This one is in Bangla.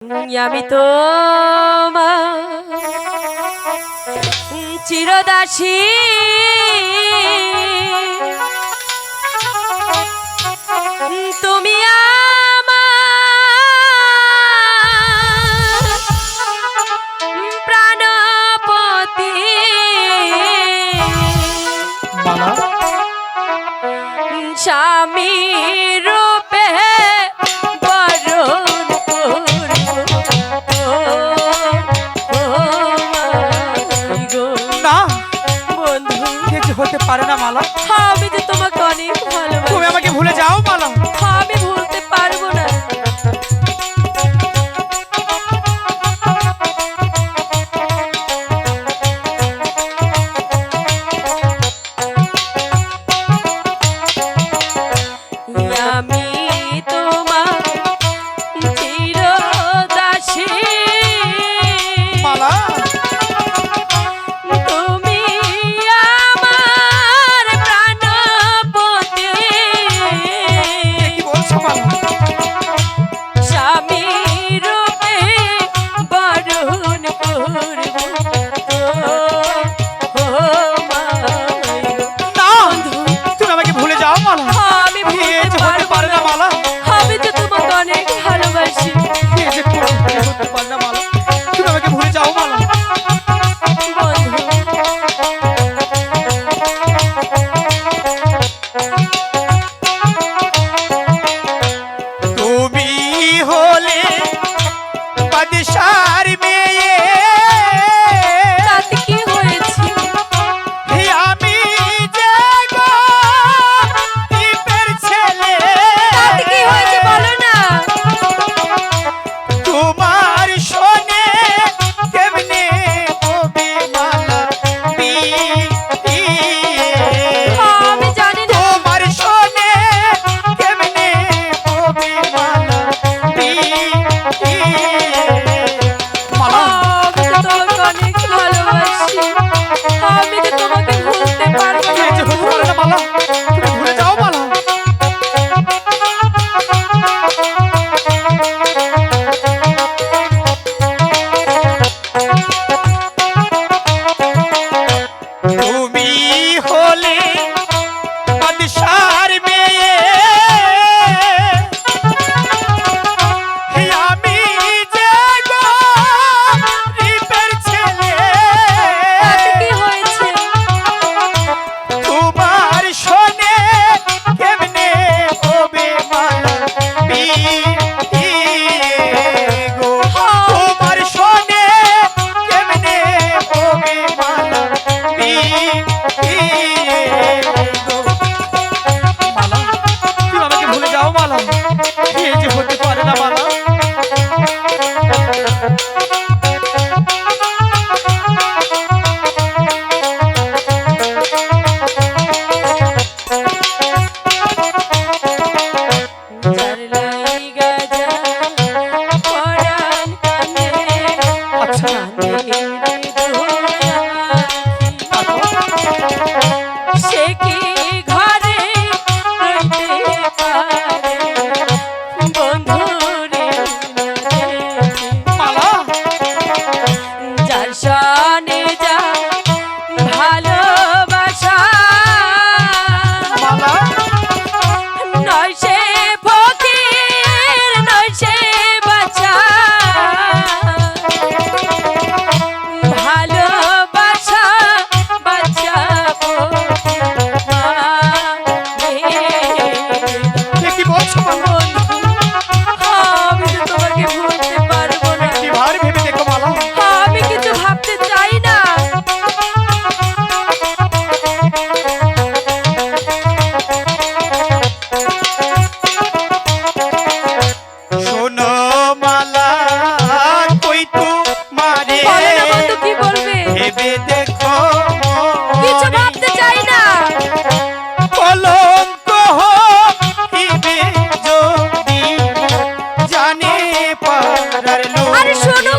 আমি তো চিরদাসী তুমি আমার প্রাণপতি মালা স্বামী রূপে বরণ না বন্ধু কিছু হতে পারে না মালা। আমি যে তোমাকে অনেক ভালোবাসি। তুমি আমাকে ভুলে যাও মালা। আমি ভুলতে পারবো না। আমি তোমার চিরদাসী মালা। তুমি আমার প্রাণপতি। কি বলছো মালা? স্বামী রূপে বরণ করব না তুমি আমাকে ভুলে যাও মালা। আমি ভুলতে হতে পারে না মালা। আমি তো তোমাকে অনেক ভালোবাসি। হতে পারে না মালা। তুমি আমাকে ভুলে যাও মালা। তুমি হলে বাদশার মেয়ে। তাতে কি হয়েছে? আমি যে গরিবের ছেলে। তাতে কি হয়েছে বলো না। তোমার শোনে কেমনে হবে মালা বিয়ে। আমি জানি না। তোমার শোনে কেমনে হবে মালা বিয়ে। মালা আমি তো তোমাকে অনেক ভালোবাসি। আমি যে তোমাকে ভুলতে পারবো না। এই যে হতে পারে না মালা। তুমি ভুলে যাও মালা। তুমি হলে বাদশার মেয়ে। আমি যে গরিবের ছেলে। তাতে কি হয়েছে? তোমার শোনে কেমনে হবে মালা বিয়ে গো। তোমার শোনে কেমনে হবে মালা বিয়ে গো। মালা তুমি আমাকে ভুলে যাও মালা। এই যে হতে পারে না মালা। যার লাইগা যায় পরাণ কান্দে, আচ্ছা কান্দে সে কি ঘরে রইতে পারে বন্ধুরে মালা যার সনে যা ভালোবাসা মালা নয় সে ফকির নয় সে বাচ্চা ভালোবাসা বাচ্চা কি বলছো মালা? আমি তো তোমাকে ভুলতে পারবো না। এবার ভেবে দেখো মালা। আমি কিছু ভাবতে চাই না। শোনো মালা কই তোমারে বলো না বন্ধু, কি বলবে? ভেবে দেখো কিছু ভাবতে চাই না। কলঙ্ক হইবে যদি জানে পারার লোক। আরে শোনো